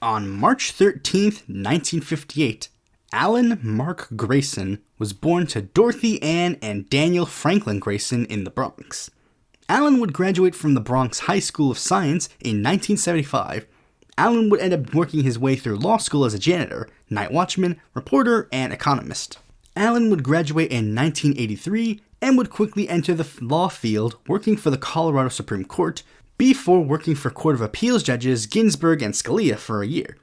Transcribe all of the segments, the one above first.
On March 13th, 1958, Alan Mark Grayson was born to Dorothy Ann and Daniel Franklin Grayson in the Bronx. Alan would graduate from the Bronx High School of Science in 1975. Alan would end up working his way through law school as a janitor, night watchman, reporter, and economist. Alan would graduate in 1983 and would quickly enter the law field, working for the Colorado Supreme Court, before working for Court of Appeals judges Ginsburg and Scalia for a year.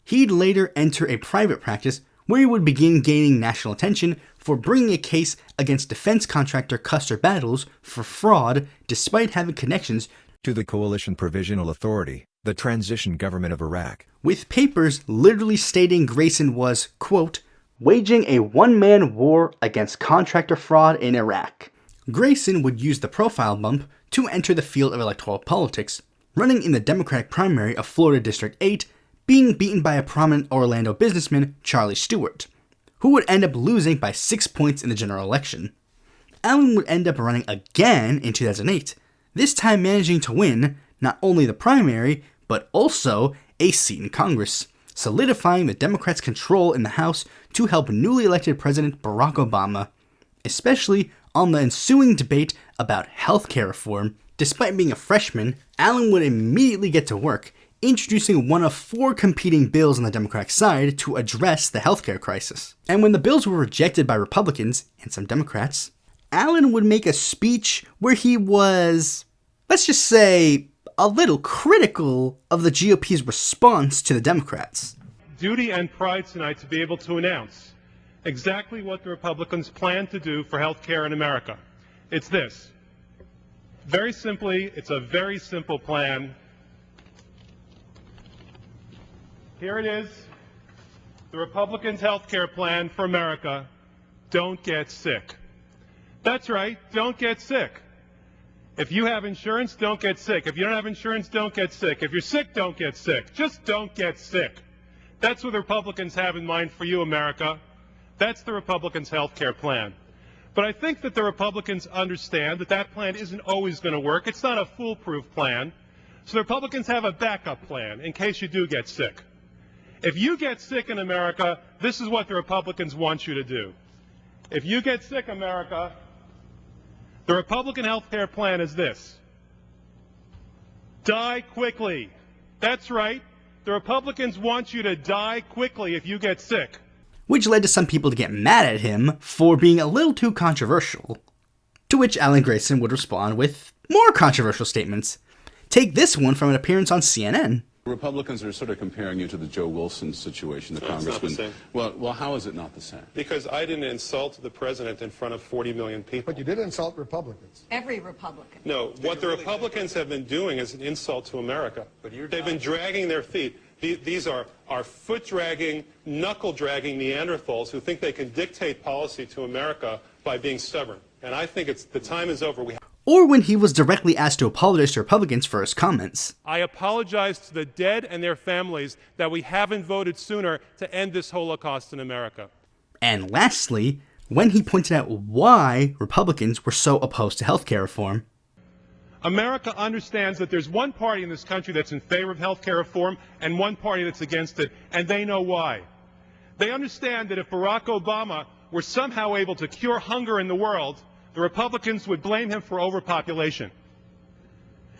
He'd later enter a private practice where he would begin gaining national attention for bringing a case against defense contractor Custer Battles for fraud despite having connections to the Coalition Provisional Authority, the transition government of Iraq, with papers literally stating Grayson was, quote, waging a one-man war against contractor fraud in Iraq. Grayson would use the profile bump to enter the field of electoral politics, running in the Democratic primary of Florida District 8, being beaten by a prominent Orlando businessman, Charlie Stewart, who would end up losing by 6 points in the general election. Allen would end up running again in 2008, this time managing to win not only the primary, but also a seat in Congress, solidifying the Democrats' control in the House to help newly elected President Barack Obama, especially on the ensuing debate about healthcare reform. Despite being a freshman, Allen would immediately get to work, introducing one of 4 competing bills on the Democratic side to address the healthcare crisis. And when the bills were rejected by Republicans and some Democrats, Allen would make a speech where he was, let's just say, a little critical of the GOP's response to the Democrats. Duty and pride tonight to be able to announce exactly what the Republicans plan to do for health care in America. It's this. Very simply, it's a very simple plan. Here it is, the Republicans' health care plan for America. Don't get sick. That's right, don't get sick. If you have insurance, don't get sick. If you don't have insurance, don't get sick. If you're sick, don't get sick. Just don't get sick. That's what the Republicans have in mind for you, America. That's the Republicans' health care plan. But I think that the Republicans understand that that plan isn't always going to work. It's not a foolproof plan. So the Republicans have a backup plan in case you do get sick. If you get sick in America, this is what the Republicans want you to do. If you get sick, America, the Republican health care plan is this. Die quickly. That's right. The Republicans want you to die quickly if you get sick. Which led to some people to get mad at him for being a little too controversial. To which Alan Grayson would respond with more controversial statements. Take this one from an appearance on CNN. Republicans are sort of comparing you to the Joe Wilson situation, the congressman. It's not the same. Well, how is it not the same? Because I didn't insult the president in front of 40 million people. But you did insult Republicans. Every Republican. No, what the Republicans have been doing is an insult to America. They've been dragging their feet. These are foot-dragging, knuckle-dragging Neanderthals who think they can dictate policy to America by being stubborn. And I think the time is over. Or when he was directly asked to apologize to Republicans for his comments. I apologize to the dead and their families that we haven't voted sooner to end this Holocaust in America. And lastly, when he pointed out why Republicans were so opposed to healthcare reform. America understands that there's one party in this country that's in favor of health care reform and one party that's against it, and they know why. They understand that if Barack Obama were somehow able to cure hunger in the world, the Republicans would blame him for overpopulation.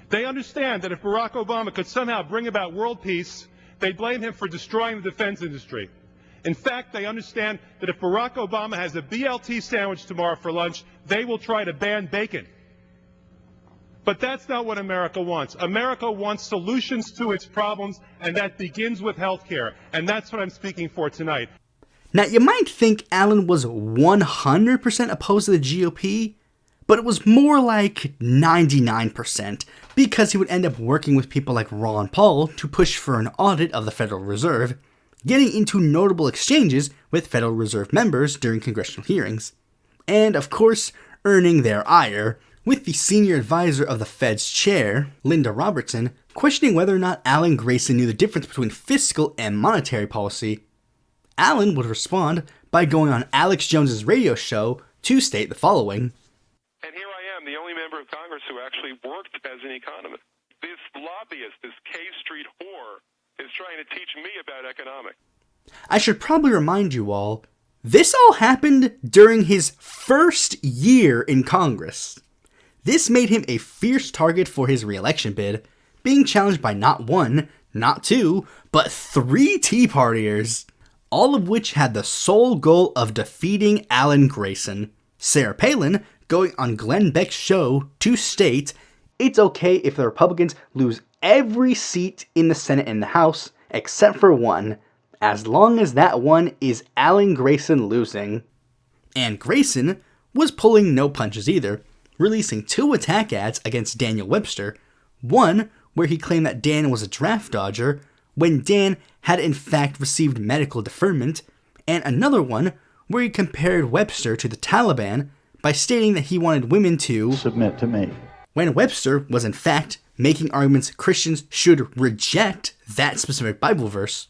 They understand that if Barack Obama could somehow bring about world peace, they'd blame him for destroying the defense industry. In fact, they understand that if Barack Obama has a BLT sandwich tomorrow for lunch, they will try to ban bacon. But that's not what America wants. America wants solutions to its problems, and that begins with health care. And that's what I'm speaking for tonight. Now, you might think Allen was 100% opposed to the GOP, but it was more like 99%, because he would end up working with people like Ron Paul to push for an audit of the Federal Reserve, getting into notable exchanges with Federal Reserve members during congressional hearings, and of course, earning their ire, with the senior advisor of the Fed's chair, Linda Robertson, questioning whether or not Alan Grayson knew the difference between fiscal and monetary policy. Allen would respond by going on Alex Jones's radio show to state the following. And here I am, the only member of Congress who actually worked as an economist. This lobbyist, this K Street whore, is trying to teach me about economics. I should probably remind you all, this all happened during his first year in Congress. This made him a fierce target for his re-election bid, being challenged by not one, not two, but 3 Tea Partiers, all of which had the sole goal of defeating Alan Grayson. Sarah Palin going on Glenn Beck's show to state, "It's okay if the Republicans lose every seat in the Senate and the House, except for one, as long as that one is Alan Grayson losing." And Grayson was pulling no punches either, releasing 2 attack ads against Daniel Webster, one where he claimed that Dan was a draft dodger, when Dan had in fact received medical deferment, and another one where he compared Webster to the Taliban by stating that he wanted women to submit to me, when Webster was in fact making arguments Christians should reject that specific Bible verse,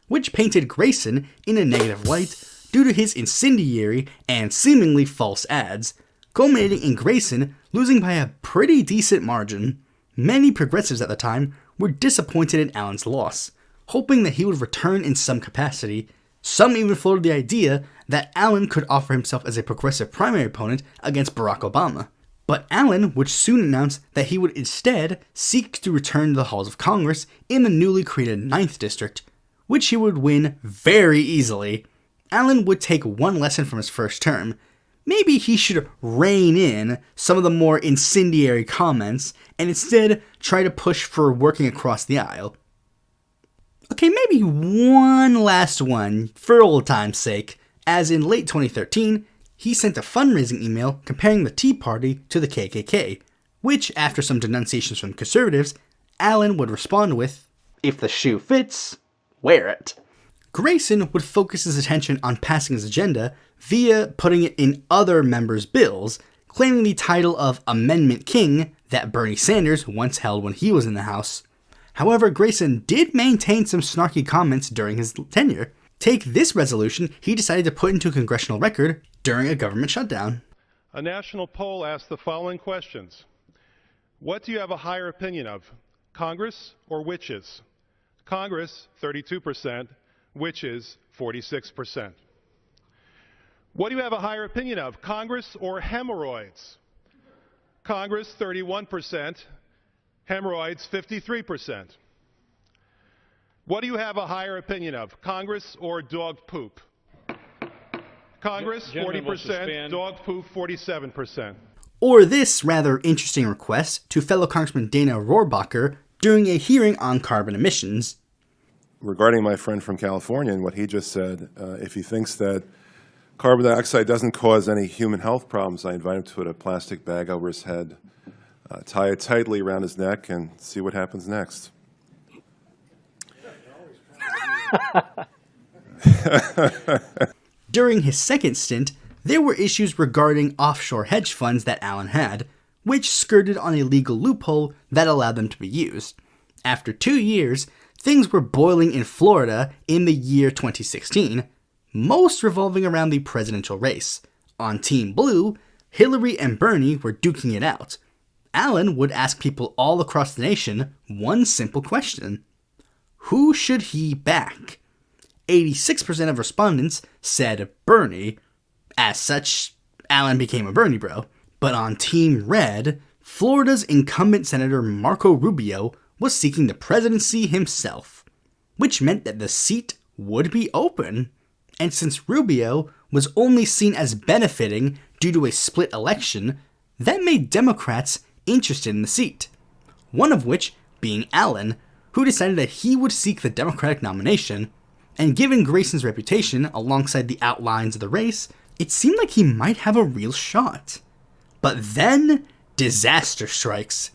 which painted Grayson in a negative light due to his incendiary and seemingly false ads, culminating in Grayson losing by a pretty decent margin. Many progressives at the time were disappointed in Allen's loss, hoping that he would return in some capacity. Some even floated the idea that Allen could offer himself as a progressive primary opponent against Barack Obama. But Allen would soon announce that he would instead seek to return to the halls of Congress in the newly created 9th District, which he would win very easily. Allen would take one lesson from his first term. Maybe he should rein in some of the more incendiary comments and instead try to push for working across the aisle. Okay, maybe one last one for old time's sake, as in late 2013, he sent a fundraising email comparing the Tea Party to the KKK, which, after some denunciations from conservatives, Allen would respond with, "If the shoe fits, wear it." Grayson would focus his attention on passing his agenda via putting it in other members' bills, claiming the title of Amendment King that Bernie Sanders once held when he was in the House. However, Grayson did maintain some snarky comments during his tenure. Take this resolution he decided to put into a congressional record during a government shutdown. A national poll asked the following questions. What do you have a higher opinion of, Congress or witches? Congress, 32%, witches, 46%. What do you have a higher opinion of, Congress or hemorrhoids? Congress, 31%, hemorrhoids, 53%. What do you have a higher opinion of, Congress or dog poop? Congress, 40%, dog poop, 47%. Or this rather interesting request to fellow Congressman Dana Rohrabacher during a hearing on carbon emissions. Regarding my friend from California and what he just said, if he thinks that carbon dioxide doesn't cause any human health problems, I invite him to put a plastic bag over his head, tie it tightly around his neck, and see what happens next. During his second stint, there were issues regarding offshore hedge funds that Allen had, which skirted on a legal loophole that allowed them to be used. After 2 years, things were boiling in Florida in the year 2016, most revolving around the presidential race. On Team Blue, Hillary and Bernie were duking it out. Allen would ask people all across the nation one simple question: who should he back? 86% of respondents said Bernie. As such, Allen became a Bernie bro. But on Team Red, Florida's incumbent Senator Marco Rubio was seeking the presidency himself, which meant that the seat would be open. And since Rubio was only seen as benefiting due to a split election, that made Democrats interested in the seat. One of which being Allen, who decided that he would seek the Democratic nomination, and given Grayson's reputation alongside the outlines of the race, it seemed like he might have a real shot. But then, disaster strikes.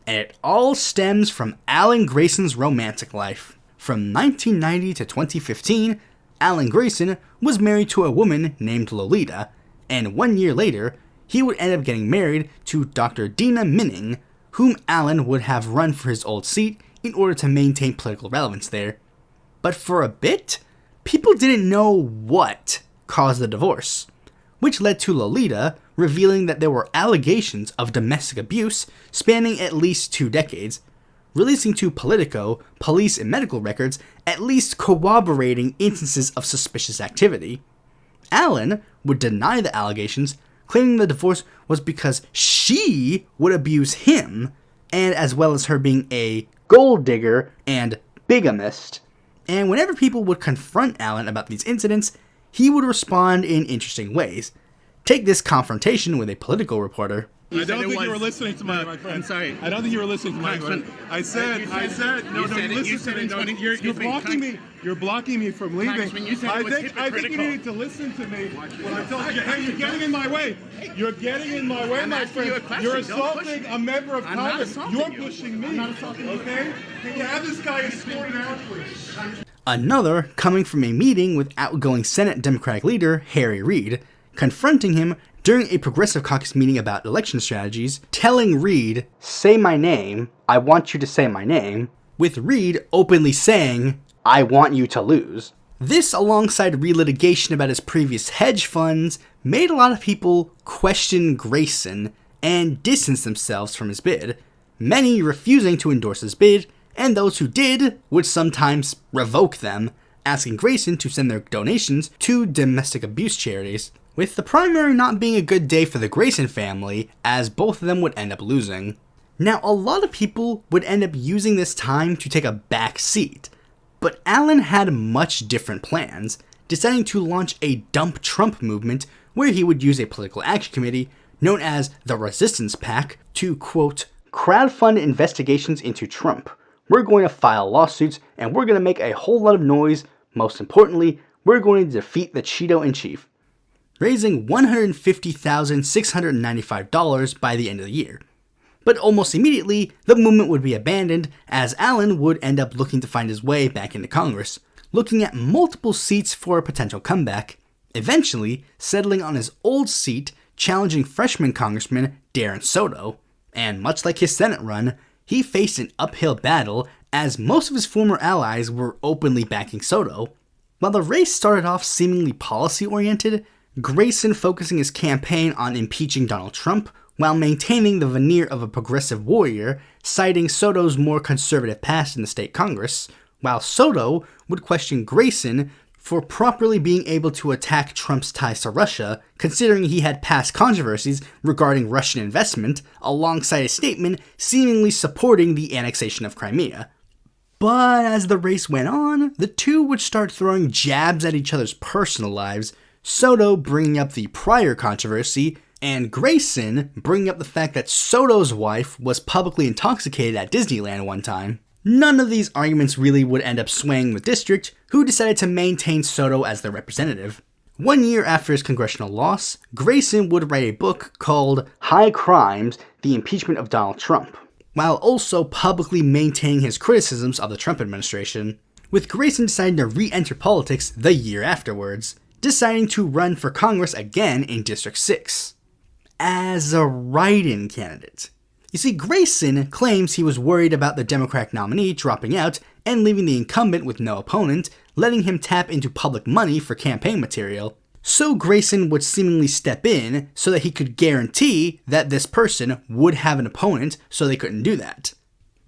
And it all stems from Alan Grayson's romantic life. From 1990 to 2015, Alan Grayson was married to a woman named Lolita, and 1 year later, he would end up getting married to Dr. Dina Minning, whom Allen would have run for his old seat in order to maintain political relevance there. But for a bit, people didn't know what caused the divorce, which led to Lolita revealing that there were allegations of domestic abuse spanning at least 2 decades, releasing to Politico police and medical records at least corroborating instances of suspicious activity. Allen would deny the allegations, claiming the divorce was because she would abuse him, and as well as her being a gold digger and bigamist. And whenever people would confront Allen about these incidents, he would respond in interesting ways. Take this confrontation with a Politico reporter. I don't think you were listening to my friend. I'm sorry. I don't think you were listening to my friend. I said, no, listen to me. You're blocking me. You're blocking me from leaving. I think you need to listen to me when I tell you. Hey, you're getting in my way. You're getting in my way, my friend. You're assaulting a member of Congress. You're pushing me. Okay? Can you have this guy escorted out, please? Another coming from a meeting with outgoing Senate Democratic leader Harry Reid, confronting him during a Progressive Caucus meeting about election strategies, telling Reid, "Say my name, I want you to say my name," with Reid openly saying, "I want you to lose." This, alongside relitigation about his previous hedge funds, made a lot of people question Grayson and distance themselves from his bid, many refusing to endorse his bid, and those who did would sometimes revoke them, asking Grayson to send their donations to domestic abuse charities, with the primary not being a good day for the Grayson family, as both of them would end up losing. Now, a lot of people would end up using this time to take a back seat, but Allen had much different plans, deciding to launch a Dump Trump movement where he would use a political action committee known as the Resistance PAC to, quote, crowdfund investigations into Trump. We're going to file lawsuits and we're going to make a whole lot of noise. Most importantly, we're going to defeat the Cheeto-in-Chief, raising $150,695 by the end of the year. But almost immediately, the movement would be abandoned, as Allen would end up looking to find his way back into Congress, looking at multiple seats for a potential comeback, eventually settling on his old seat, challenging freshman Congressman Darren Soto. And much like his Senate run, he faced an uphill battle, as most of his former allies were openly backing Soto. While the race started off seemingly policy-oriented, Grayson focusing his campaign on impeaching Donald Trump while maintaining the veneer of a progressive warrior, citing Soto's more conservative past in the state Congress, while Soto would question Grayson for properly being able to attack Trump's ties to Russia, considering he had past controversies regarding Russian investment, alongside a statement seemingly supporting the annexation of Crimea. But as the race went on, the two would start throwing jabs at each other's personal lives, Soto bringing up the prior controversy, and Grayson bringing up the fact that Soto's wife was publicly intoxicated at Disneyland one time. None of these arguments really would end up swaying the district, who decided to maintain Soto as their representative. 1 year after his congressional loss, Grayson would write a book called High Crimes: The Impeachment of Donald Trump, while also publicly maintaining his criticisms of the Trump administration, with Grayson deciding to re-enter politics the year afterwards, deciding to run for Congress again in District 6, as a write-in candidate. You see, Grayson claims he was worried about the Democratic nominee dropping out and leaving the incumbent with no opponent, letting him tap into public money for campaign material. So Grayson would seemingly step in so that he could guarantee that this person would have an opponent, so they couldn't do that.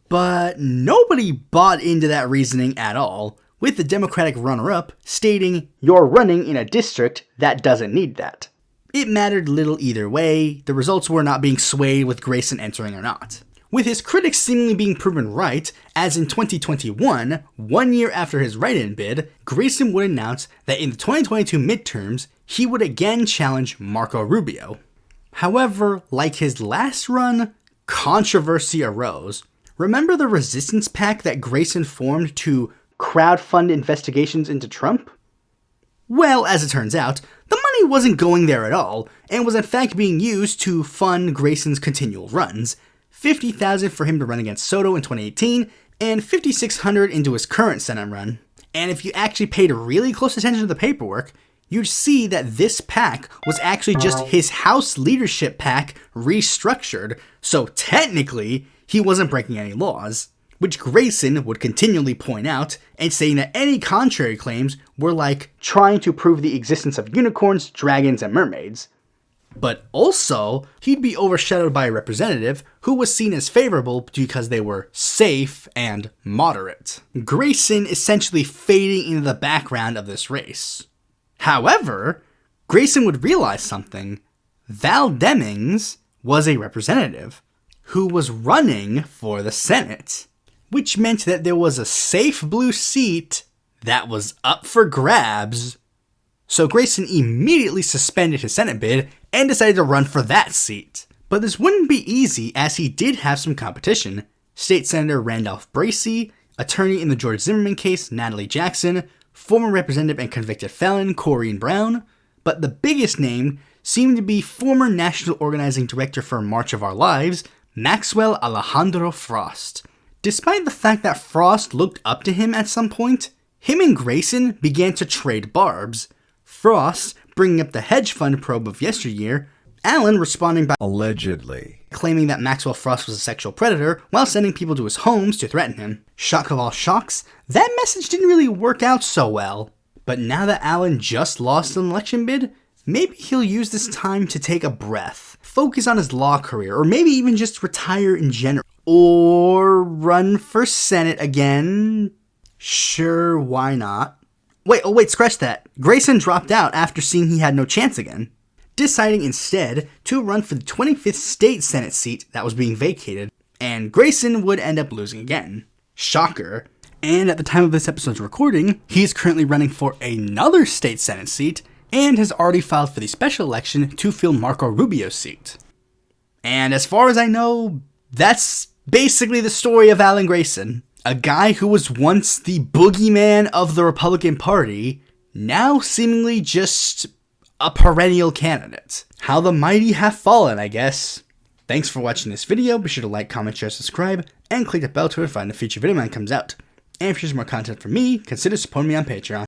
But nobody bought into that reasoning at all, with the Democratic runner-up stating, "You're running in a district that doesn't need that." It mattered little either way, the results were not being swayed with Grayson entering or not, with his critics seemingly being proven right, as in 2021, 1 year after his write-in bid, Grayson would announce that in the 2022 midterms, he would again challenge Marco Rubio. However, like his last run, controversy arose. Remember the Resistance PAC that Grayson formed to crowdfund investigations into Trump? Well, as it turns out, the money wasn't going there at all, and was in fact being used to fund Grayson's continual runs. $50,000 for him to run against Soto in 2018, and $5,600 into his current Senate run. And if you actually paid really close attention to the paperwork, you'd see that this PAC was actually just his House leadership PAC restructured, so technically, he wasn't breaking any laws, which Grayson would continually point out, and saying that any contrary claims were like trying to prove the existence of unicorns, dragons, and mermaids. But also, he'd be overshadowed by a representative who was seen as favorable because they were safe and moderate. Grayson essentially fading into the background of this race. However, Grayson would realize something. Val Demings was a representative who was running for the Senate, which meant that there was a safe blue seat that was up for grabs. So Grayson immediately suspended his Senate bid and decided to run for that seat. But this wouldn't be easy, as he did have some competition. State Senator Randolph Bracey, attorney in the George Zimmerman case Natalie Jackson, former representative and convicted felon Corrine Brown, but the biggest name seemed to be former National Organizing Director for March of Our Lives, Maxwell Alejandro Frost. Despite the fact that Frost looked up to him at some point, him and Grayson began to trade barbs. Frost bringing up the hedge fund probe of yesteryear, Alan responding by Allegedly. claiming that Maxwell Frost was a sexual predator while sending people to his homes to threaten him. Shock of all shocks, that message didn't really work out so well. But now that Alan just lost an election bid, maybe he'll use this time to take a breath, focus on his law career, or maybe even just retire in general. Or run for Senate again. Sure, why not? Wait, scratch that. Grayson dropped out after seeing he had no chance again, deciding instead to run for the 25th state Senate seat that was being vacated, and Grayson would end up losing again. Shocker. And at the time of this episode's recording, he's currently running for another state Senate seat, and has already filed for the special election to fill Marco Rubio's seat. And as far as I know, that's basically the story of Alan Grayson. A guy who was once the boogeyman of the Republican Party, now seemingly just a perennial candidate. How the mighty have fallen, I guess. Thanks for watching this video. Be sure to like, comment, share, subscribe, and click the bell to notify when a future video mine comes out. And if you want more content from me, consider supporting me on Patreon.